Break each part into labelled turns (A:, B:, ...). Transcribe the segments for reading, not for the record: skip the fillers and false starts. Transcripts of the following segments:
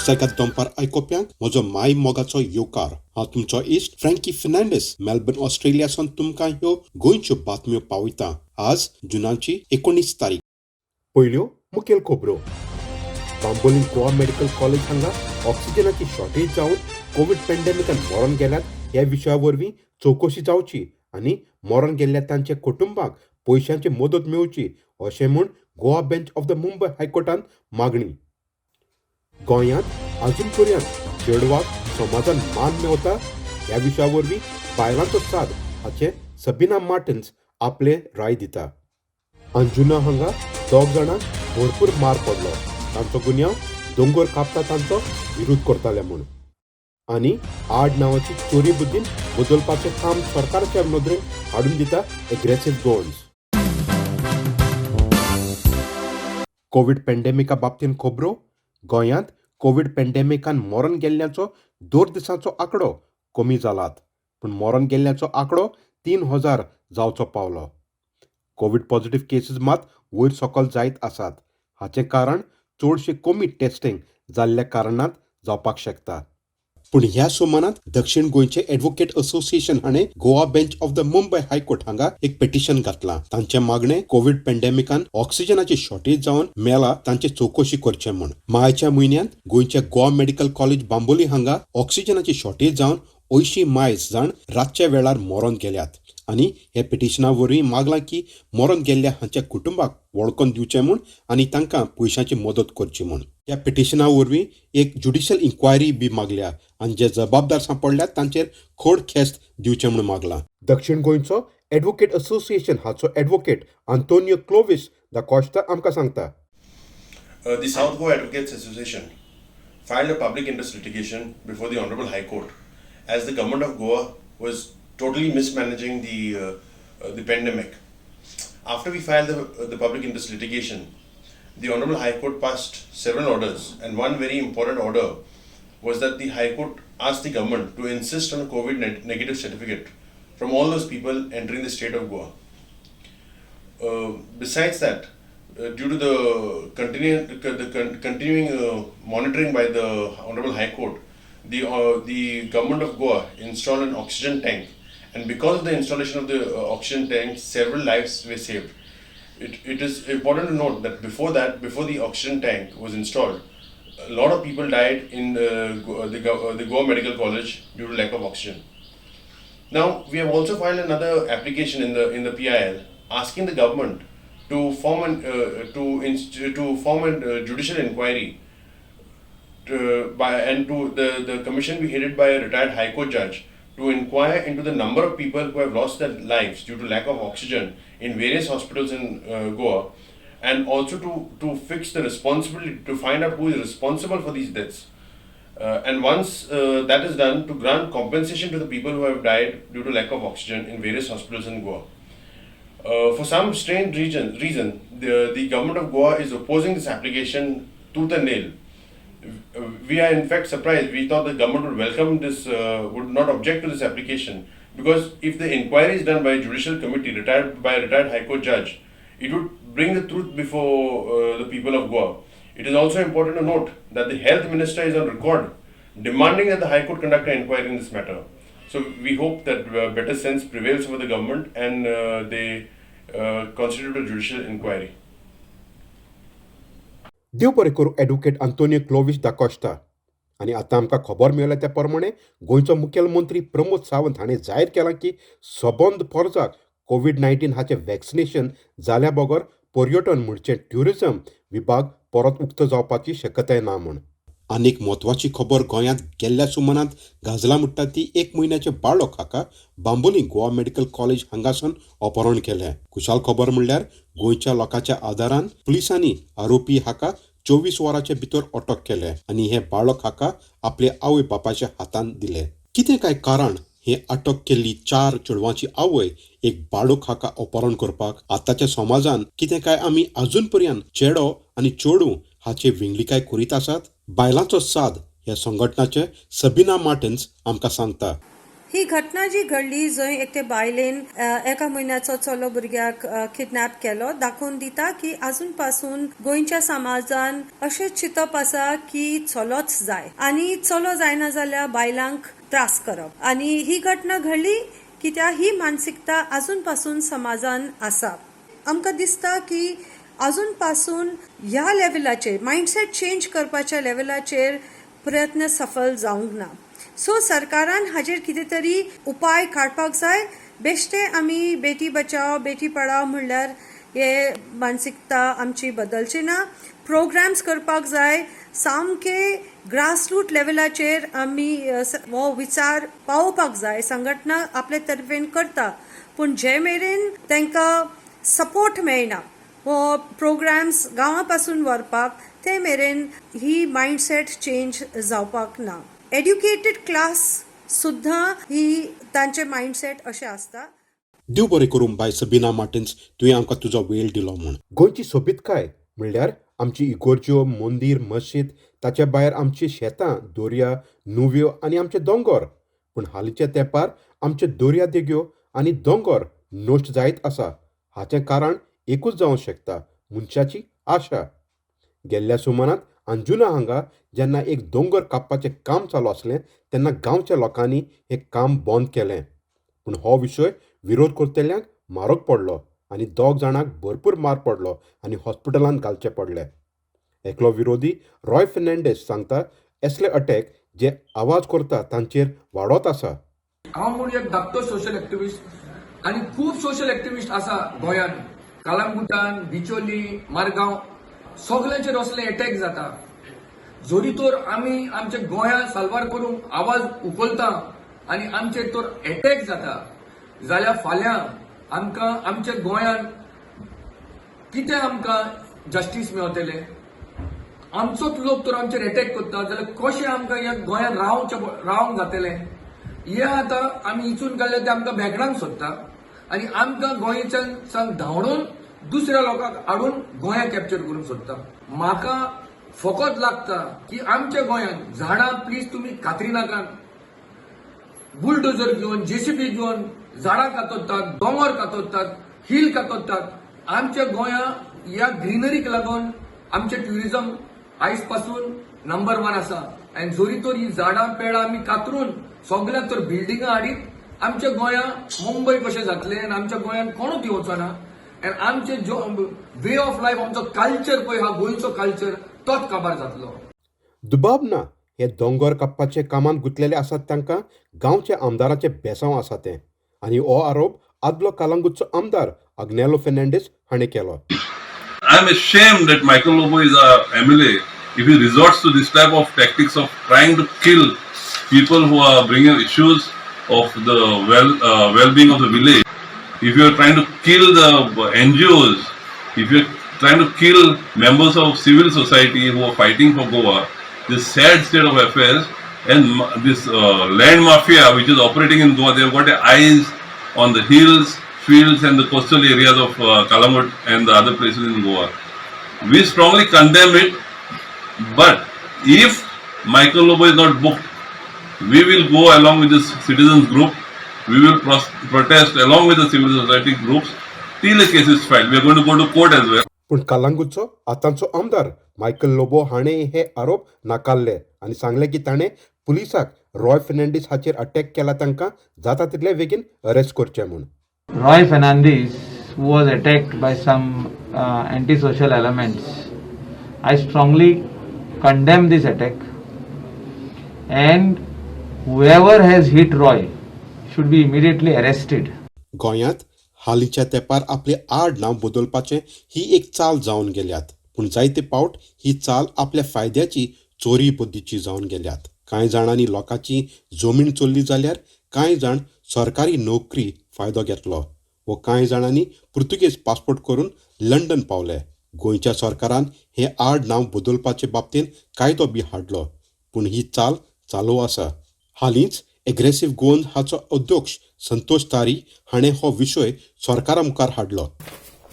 A: वेबसायटात दनपार आयकोप्यांक म्हजो माय मोगाचो येवकार. हांव तुमचो इश्ट फ्रँकी फर्नांडीस मेलबर्न ऑस्ट्रेलियासून तुमकां ह्यो गोंयच्यो बातम्यो पावयता. आज जुनाची 19 तारीख. पयल्यो मुखेल खबरो. बांबोलीम गोवा मेडिकल कॉलेज हांगा ऑक्सिजनाची शॉर्टेज जावन कोविड पॅन्डेमिकान मरण गेल्यात ह्या विशया वरवीं चवकशी जावची आनी मरण गेल्ल्या तांच्या कुटुंबाक पयशांची मदत मेळची अशें म्हूण Goa bench of the Mumbai हायकोर्टान मागणी. गोंयांत आजून पर्यंत चेडवाक समाजान मान मेळटा ह्या विशया वरवीं बायलांचो साद हाचे सबीना मार्टिन्स आपले राय दिता. अंजुना हांगा 2 जाणांक भरपूर मार पडलो. तांचो गुन्यांव दोंगर कापता तांचो विरोध करताले म्हूण. आनी आड नांवाची चोरी बुद्दीन बदलपाचें काम सरकाराच्या नदरेन हाडून दिता एग्रेसिव्ह गोन्स. कोविड पॅन्डेमिका बाबतींत खबरो. गोंयांत कोविड पॅन्डेमिकान मरण गेल्ल्यांचो 2 दिसांचो आंकडो कमी जालात, पूण मरण गेल्ल्यांचो आंकडो 3000 जावचो पावलो. कोविड पॉझिटिव्ह केसीस मात वयर सकयल जायत आसात. हाचें कारण चडशे कमी टेस्टिंग जाल्ल्या कारणांत जावपाक शकता. पूण ह्या सुमारांत दक्षिण गोंयचे एडवोकेट असोसिएशन हाणें Goa bench of the Mumbai high court हांगा एक पिटिशन घातलां. तांचें मागणें कोविड पॅन्डेमिकान ऑक्सिजनाची शॉर्टेज जावन मेला तांचे चवकशी करचें म्हूण. मायच्या म्हयन्यांत गोंयच्या गोवा मेडिकल कॉलेज बांबोली हांगा ऑक्सिजनाची शॉर्टेज जावन 80 मायज जाण रातच्या वेळार मरण गेल्यात आनी हे पिटिशना वरवीं मागलां की मरण गेल्ल्या हांच्या कुटुंबाक वळखून दिवचें म्हूण आनी तांकां पयशांची मदत करची म्हूण. ह्या पिटिशना वरवीं एक ज्युडिशियल इन्क्वायरी बी मागल्या आनी जे जबाबदार सांपडल्यात तांचेर खड ख्यास्त दिवचें म्हूण मागलां. दक्षिण गोंयचो एडवोकेट असोसिएशन हाचो एडवोकेट आंतोनियो क्लोविस दा कॉस्टा आमकां सांगता.
B: The South Goa Advocates Association filed a public interest litigation before the Honorable High Court as the government of Goa was totally mismanaging the pandemic. After we filed the public interest litigation, the Honorable High Court passed several orders, and one very important order was that the High Court asked the government to insist on a COVID negative certificate from all those people entering the state of Goa. Besides that, due to the continuing monitoring by the Honorable High Court, the government of Goa installed an oxygen tank, and because of the installation of the oxygen tank, several lives were saved. It is important to note that before the oxygen tank was installed, a lot of people died in the Goa Medical College due to lack of oxygen. Now we have also filed another application in the PIL asking the government to form a judicial inquiry and to the commission be headed by a retired High Court judge to inquire into the number of people who have lost their lives due to lack of oxygen in various hospitals in Goa, and also to fix the responsibility, to find out who is responsible for these deaths. And once that is done, to grant compensation to the people who have died due to lack of oxygen in various hospitals in Goa. For some strange reason, the government of Goa is opposing this application tooth and nail. We are in fact surprised. We thought the government would welcome this, would not object to this application, because if the inquiry is done by a judicial committee by a retired High Court judge, it would bring the truth before the people of Goa. It is also important to note that the health minister is on record demanding that the High Court conduct an inquiry in this matter. So we hope that better sense prevails over the government and they constitute a judicial inquiry.
A: देव बरें करूं advocate Antonio Clovis दा Costa. आनी आतां आमकां खबर मेळ्ळ्या त्या प्रमाणे गोंयचो मुखेलमंत्री प्रमोद सावंत हाणें जाहीर केलां की सबंद परजाक कोविड-19 हाचें वॅक्सिनेशन जाल्या बगर पर्यटन म्हणचे ट्युरिझम विभाग परत उक्तो जावपाची शक्यताय ना म्हूण. आनीक म्हत्वाची खबर गोंयांत गेल्ल्या सुमारांत गाजला म्हणटा ती 1 म्हयन्याचे बाळक हाका बांबोली गोवा मेडिकल कॉलेज हांगासून अपहरण केलें. खुशाल खबर म्हणल्यार गोंयच्या लोकांच्या आदारान पुलिसांनी आरोपी हाका 24 वरांचे भितर अटक केले आनी हे बाळक हाका आपल्या आवय बापाच्या हातांत दिले. कितें काय कारण हे अटक केल्ली 4 चेडवांची आवय एक बाळक हाका अपहरण करपाक? आतांच्या समाजान कितें काय आमी अजून पर्यंत चेडो आनी चेडू हाचे विंगलिकाय करीत आसात? बायलांचो साद ह्या संघटनाचे सबीना मार्टिन्स आमकां सांगता.
C: ही घटना जी घडली जंय एकटे बायलेन एका म्हयन्याचो चलो भुरग्याक किडनॅप केलो दाखोवन दिता की अजून पासून गोंयच्या समाजान अशें चिंतप आसा की चलोच जाय आनी चलो जायना जाल्यार बायलांक त्रास करप आनी ही घटना घडली कित्याक ही मानसिकता अजून पासून समाजान आसा आमकां दिसता की अजून पासून ह्या लेवलाचेर मायंडसेट चेंज करपाच्या लेवलाचेर प्रयत्न सफल जावंक ना सो सरकारान हाजेर कितें तरी उपाय काडपाक जाय बेश्टे आमी बेटी बचाव बेटी पढाव म्हणल्यार हे मानसिकता आमची बदलची ना प्रोग्राम्स करपाक जाय सामके ग्रासरूट लेवलाचेर आमी हो विचार पावोवपाक जाय संघटना आपले तर्फेन करता पूण जे मेरेन तांकां सपोर्ट मेळना हो प्रोग्राम्स गांवा पासून व्हरपाक ते मेरेन ही मायंडसेट चेंज जावपाक ना एड्युकेटेड क्लास सुद्धा ही तांचे मायंडसेट अशें आसता
A: देव बरें करूं बाय सबिना मार्टिन्स तुवें आमकां तुजो वेळ दिलो म्हूण गोंयची सोबीतकाय म्हणल्यार आमची इगोर्ज्यो मंदीर मशीद ताचे भायर आमची शेतां दर्या न्हंयो आनी आमचे दोंगर पूण हालींच्या तेंपार आमचे दर्या देगो आनी दोंगर नश्ट जायत आसा हाचें कारण एकूच जावंक शकता मनशाची आशा गेल्ल्या सुमारांत अंजुना हांगा जेन्ना एक दोंगर कापपाचें काम चालू आसलें तेन्ना गांवच्या लोकांनी हें काम बंद केलें पूण हो विशय विरोध करतल्यांक म्हारग पडलो आनी 2 जाणांक भरपूर मार पडलो आनी हॉस्पिटलांत घालचें पडलें एकलो विरोधी रॉय फेर्नांडीस सांगता असले अटॅक जे आवाज करता तांचेर वाडत आसा
D: हांव म्हूण एक धाकटो सोशल एक्टिविस्ट आनी खूब सोशल एक्टिविस्ट आसा गोंयांत कालांगुटान बिचोली मारगांव सगळ्यांचेर असले अटॅक जाता जोरी तर आमी आमच्या गोंयांत साल्वार करूंक आवाज उखलता आनी आमचेर तर अटॅक जाता जाल्यार फाल्यां आमकां आमच्या गोंयांत कितें आमकां जस्टीस मेळटलें आमचोच लोक तर आमचेर अटॅक करता जाल्यार कशें आमकां ह्या गोंयांत रावंक जातलें हें आतां आमी इचून काडलें तें आमकां भेगडांक सोदता आनी आमकां गोंयच्यान धांवडून दुसऱ्या लोकांक हाडून गोंया कॅप्चर करूंक सोदता म्हाका फकत लागता की आमच्या गोंयांत झाडां प्लीज तुमी कातरी नाकात बुलडोजर घेवन जेसीबी घेवन झाडां कातरतात दोंगर कातरतात हिल कातरतात आमच्या गोंया ह्या ग्रीनरीक लागून आमचें ट्युरिजम आयज पासून नंबर 1 आसा आनी जोरी तर ही झाडां पेडां आमी कातरून सगळ्यांक तर बिल्डिंगां हाडीत आमच्या गोंयांत मुंबय कशें जातलें आनी आमच्या गोंयांत कोणूच येवचो ना आनी आमचे जो वे ऑफ लायफ आमचो कल्चर पळय हा गोंयचो कल्चर तोच काबार जातलो
A: दुबाब ना हे दोंगर कापपाचे कामांत गुंतलेले आसात तांकां गांवच्या आमदाराचें बेसांव आसा तें आनी हो आरोप आदलो कालांगूटचो आमदार आग्नेलो फेर्नांडीस हाणें केलो
E: I am ashamed that Michael Lobo is our MLA if he resorts to this type of tactics of trying to kill people who are bringing issues of the well-being of the village. If you are trying to kill the NGOs, if you are trying to kill members of civil society who are fighting for Goa, this sad state of affairs and this land mafia which is operating in Goa, they have got their eyes on the hills, fields and the coastal areas of Kalangut and the other places in Goa. We strongly condemn it, but if Michael Lobo is not booked, we will go along with this citizens group, we will protest along with the civil society groups till the case is filed. We are going to go to court as well.
A: पूण कालांगूटचो आतांचो आमदार Michael Lobo हाणें हे आरोप नाकारले आनी सांगले की ताणें पुलिसाक रॉय फेर्नांडीस हाचेर अटॅक केला तांकां जाता तितले बेगीन अरेस्ट करचें म्हूण
F: Roy Fernandez, who was attacked by some antisocial elements, I strongly condemn this attack, and whoever has hit Roy should be immediately arrested.
A: गोंयांत हालींच्या तेंपार आपले आड नांव बदलपाचें ही एक चाल जावन गेल्यात पूण जायते पावट ही चाल आपल्या फायद्याची चोरी बुद्धीची जावन गेल्यात कांय जाणांनी लोकांची जमीन चोरली जाल्यार कांय जाण सरकारी नोकरी फायदो घेतलो व कांय जाणांनी पुर्तुगेज पासपोर्ट करून लंडन पावले गोंयच्या सरकारान हे आड नांव बदलपाचे बाबतींत कायदो बी हाडलो पूण ही चाल चालू आसा हालींच एग्रेसीव गोवन हाचो अध्यक्ष संतोष तारी हाणें हो विशय सरकारा मुखार हाडलो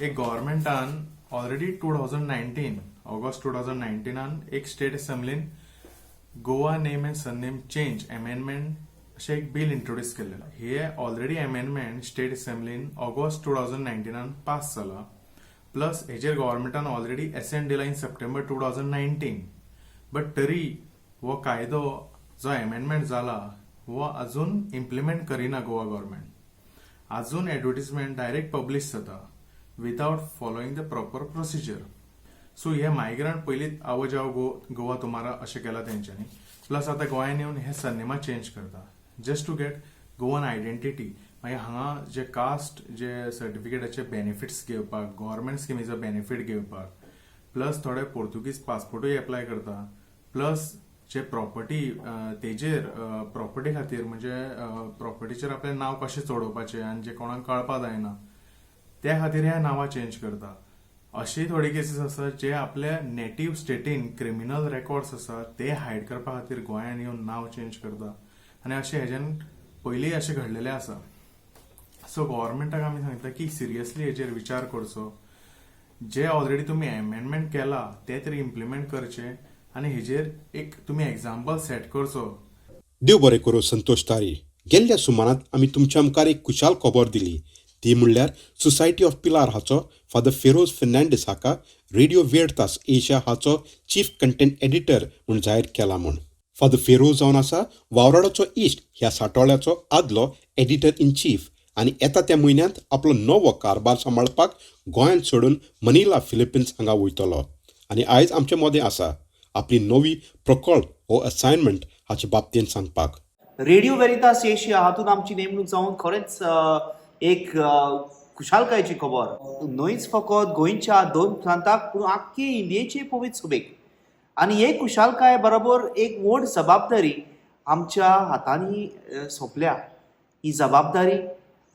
G: एक गव्हर्मेंटान ऑलरेडी 2019 ऑगस्ट 2019 एक स्टेट असेंब्लीन Goa name and surname change amendment अशें एक बिल इंट्रोड्यूस केल्लें. हे ऑलरेडी अमेंडमेंट स्टेट असेंब्लीन ऑगस्ट 2019 पास जाला. प्लस हेजेर गव्हर्मेंटान ऑलरेडी एसेंट दिला इन सप्टेंबर 2019. बट तरी हो कायदो जो अमेंडमेंट जाला वो अजून इम्प्लिमेंट करिना गोवा गव्हर्मेंट. अजून एडवर्टिजमेंट डायरेक्ट पब्लीश जाता without following the proper procedure. So हे मायग्रंट पयलींच आवो जाओ गोवा तुमारा अशें केलां तेंच्यांनी. प्लस आतां गोंयान येवन हे सरनेमा चेंज करता just to get Goan identity. मागीर हांगा जे कास्ट जे सर्टिफिकेटाचे बेनिफिट्स घेवपाक गव्हर्मेंट स्किमीचो बेनिफीट घेवपाक प्लस थोडे पोर्तुगीज पासपोर्टूय एप्लाय करता. प्लस जे प्रॉपर्टी तेजेर प्रॉपर्टी खातीर म्हणजे प्रॉपर्टीचेर आपलें नांव कशें चडोवपाचें आनी जे कोणाक कळपा जायना त्या खातीर हे नांवां चेंज करता. अशी थोडी केसीस आसात जे आपल्या नेटिव्ह स्टेटीन क्रिमिनल रेकॉर्ड्स आसात ते हायड करपा खातीर गोंयान येवन नांव चेंज करता. आनी अशें हेज्यान पयलीं अशें घडलेलें आसा. सो गव्हर्मेंटाक आमी सांगता की सिरियसली हेजेर विचार करचो. जे ऑलरेडी तुमी अमेंडमेंट केला ते तरी इम्प्लिमेंट करचे आनी हेजेर एक तुमी एग्जाम्पल सेट करचो.
A: देव बरें करूं संतोष तारी. गेल्ल्या सुमारांत आमी तुमच्या मुखार एक खुशाल खबर दिली. ती म्हणल्यार सोसायटी ऑफ पिलार हाचो फादर फेरोज फेर्नांडीस हाका रेडिओ वेरतास एशिया हाचो चीफ कंटेंट एडिटर म्हूण जाहीर केला म्हूण. फादर फेरोज जावन आसा वावराडोचो इश्ट ह्या सांठोळ्याचो आदलो एडिटर इन चीफ आनी येता त्या म्हयन्यांत आपलो नवो कारभार सांबाळपाक गोंयांत सोडून मनिला फिलिपिन्स हांगा वयतलो. आनी आयज आमचे मदें आसा आपली नवी प्रकल्प हो असायनमेंट हाचे बाबतींत सांगपाक.
H: रेडिओ वेरितास एशिया हातून आमची नेमणूक जावन खरेंच एक खुशालकायेची खबर. न्हयच फकत गोंयच्या 2 प्रांताक पूण आख्खे इंडियेचे पवित्र सभेक. आनी हे खुशालकाये बरोबर एक व्हड जबाबदारी आमच्या हातांनी सोंपल्या. ही जबाबदारी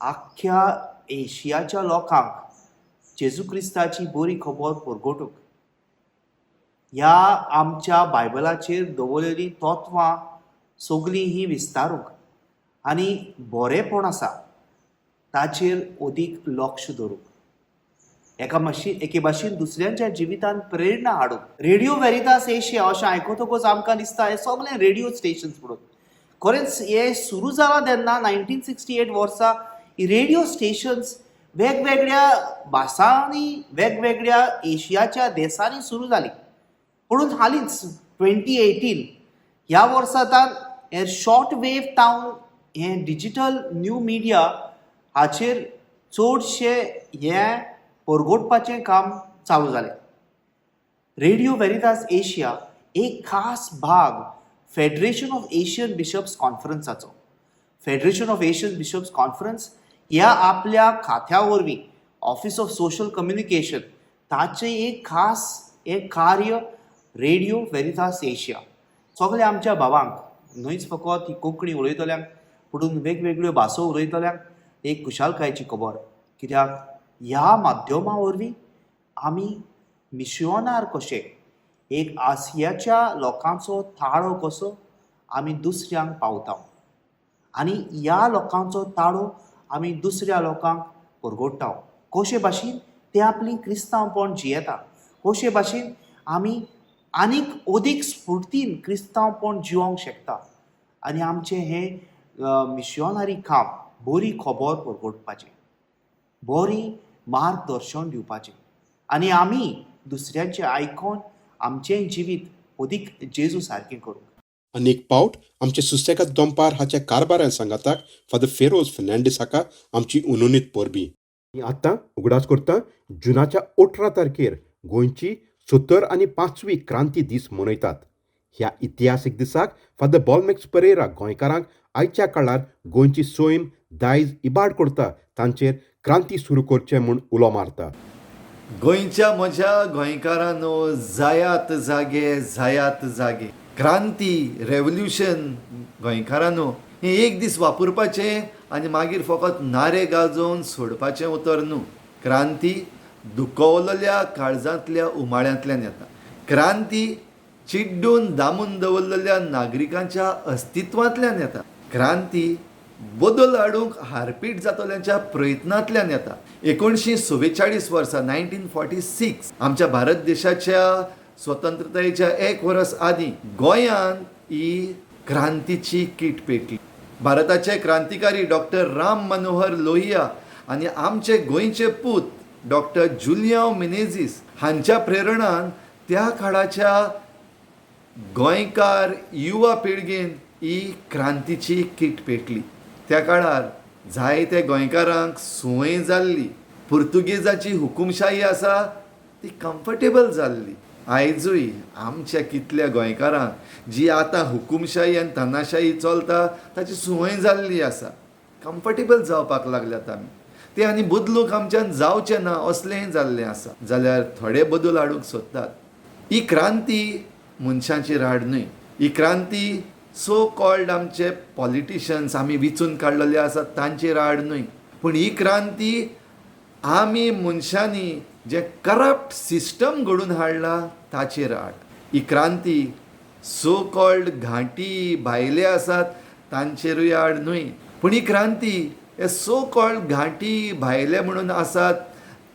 H: आख्ख्या एशियाच्या लोकांक जेजू क्रिस्ताची बरी खबर परगोटूंक. ह्या आमच्या बायबलाचेर दवरलेली तत्वां सगळीं ही विस्तारूंक आनी बरेपण आसा ताचेर अदीक लक्ष दवरूंक. एके भाशेन दुसऱ्यांच्या जिवितांत प्रेरणा हाडूंक. रेडिओ वेरितास एशिया अशें आयकतकच आमकां दिसता हे सगळे रेडिओ स्टेशन्स म्हणून. खरेंच हे सुरू जालां तेन्ना 1968 वर्सा ही रेडिओ स्टेशन्स वेगवेगळ्या भासांनी वेगवेगळ्या एशियाच्या देशांनी सुरू जाली. म्हणून हालींच 2018 ह्या वर्सांतान हे शॉर्ट वेव तावन हे डिजिटल न्यू मिडिया हाचेर चडशे हे परगोटपाचें काम चालू जालें. रेडिओ वेरितास एशिया एक खास भाग फेडरेशन ऑफ एशियन बिशप्स कॉन्फरन्साचो. Federation of Asian bishops conference ह्या आपल्या खात्या वरवीं ऑफिस ऑफ सोशल कम्युनिकेशन ताचें एक खास एक कार्य रेडिओ वेरितास एशिया. सगळ्या आमच्या भावांक न्हयच फकत ही कोंकणी उलयतल्यांक पुणून वेगवेगळ्यो भासो उलयतल्यांक एक खुशालकायेची खबर. कित्याक ह्या माध्यमा वरवीं आमी मिशनार कशे एक आसियाच्या लोकांचो ताळो कसो आमी दुसऱ्यांक पावता आनी ह्या लोकांचो ताळो आमी दुसऱ्या लोकांक परगोडटा. कशे भाशेन ते आपली क्रिस्तांवपण जियेता. कशे भाशेन आमी आनीक अदीक स्फूर्तीन क्रिस्तांवपण जिवंक शकता. आनी आमचें हें मिशनारी काम बरी खबर परगोडपाचें, बरी मार्गदर्शन दिवपाचें आनी आमी दुसऱ्यांचें आयकून आमचें जिवीत अदीक जेजू सारकें करूंक.
A: अनेक पावट आमचे सुसेगाद दनपार हाच्या कारभारान सांगाताक फादर फेरोज फेर्नांडीस हाका आमची उनुनीत परबीं. आतां उगडास करता जुनाच्या 18 तारखेर गोंयची 70 आनी 5वी क्रांती दीस मनयतात. ह्या इतिहासीक दिसाक फादर बॉलमॅक्स परेरा गोंयकारांक आयच्या काळार गोंयची सैम दायज इबाड करता तांचेर क्रांती सुरू करचें म्हूण उलो मारता.
I: गोंयच्या म्हज्या गोंयकारांनो, जायात जागे क्रांती रेव्होल्युशन गोंयकारांनो हें एक दीस वापरपाचें आनी मागीर फकत नारे गाजोवन सोडपाचें उतर न्हू. क्रांती दुखवलेल्या काळजांतल्या उमाळ्यांतल्यान येता. क्रांती चिड्डून दामून दवरलेल्या नागरिकांच्या अस्तित्वांतल्यान येता. क्रांती बदल हाडूंक हारपीट जातल्यांच्या प्रयत्नांतल्यान येता. 1947 वर्सा 1946 आमच्या भारत देशाच्या स्वतंत्रतायेच्या 1 वर्स आदीं गोंयांत ही क्रांतीची कीट पेटली. भारताचे क्रांतिकारी डॉक्टर राम मनोहर लोहिया आनी आमचे गोंयचे पूत डॉक्टर जुलियांव मिनेझीस हांच्या प्रेरणान त्या काळाच्या गोंयकार युवा पिळगेन ही क्रांतीची कीट पेटली. त्या काळार जायते गोंयकारांक संवय जाल्ली. पुर्तुगेजाची हुकुमशाही आसा ती कम्फर्टेबल जाल्ली. आयजूय आमच्या कितल्या गोंयकारांक जी आतां हुकुमशाही आनी तानाशाही चलता ताची संवय जाल्ली आसा. कम्फर्टेबल जावपाक लागल्यात आमी. ते आनी बदलूंक आमच्यान जावचें ना असलेंय जाल्लें आसा. जाल्यार थोडे बदल हाडूंक सोदतात. ही क्रांती मनशांची राड न्हय. ही क्रांती सो कॉल्ड आमचे पॉलिटिशियन्स आमी विचून काडलेले आसात तांची राड न्हय. पूण ही क्रांती आमी मनशांनी जे करप्ट सिस्टम घडून हाडला ताची राड. ही क्रांती सो कॉल्ड घांटी भायले आसात तांचेरूय आड न्हय. पूण ही क्रांती हे सो कॉल्ड घांटी भायले म्हणून आसात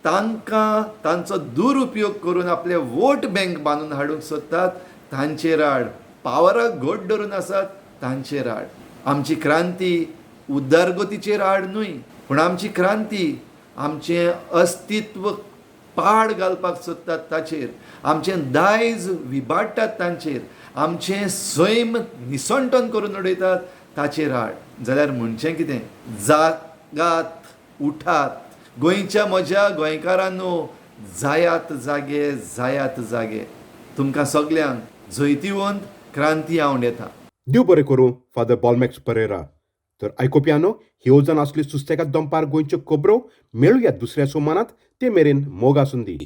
I: तांकां तांचो दुरुपयोग करून आपले वोट बँक बांदून हाडूंक सोदतात तांचेर आड. पावराक घोट धरून आसात तांचेर आड. आमची क्रांती उदारगतीचेर आड न्हय. पूण आमची क्रांती आमचें अस्तित्व पाड घालपाक सोदतात ताचेर. आमचें दायज विबाडटात तांचेर. आमचें सैम निसंटन करून उडयतात ताचेर आड. जाल्यार म्हणचें कितें? जागात उठात. गोंयच्या म्हज्या गोंयकारांनो, जायात जागे जायात जागे. तुमकां सगल्यांक जैतिवंत क्रांती हांव येता.
A: देव बरें करूं फादर बॉलमॅक्स परेरा. तर आयकुप्यानो, ह्यो जावन असली सुस्तेगाद दनपार गोंयच्यो खबरो मेळुया दुसऱ्या सोमानात. ते मेरेन मोग आसून दी.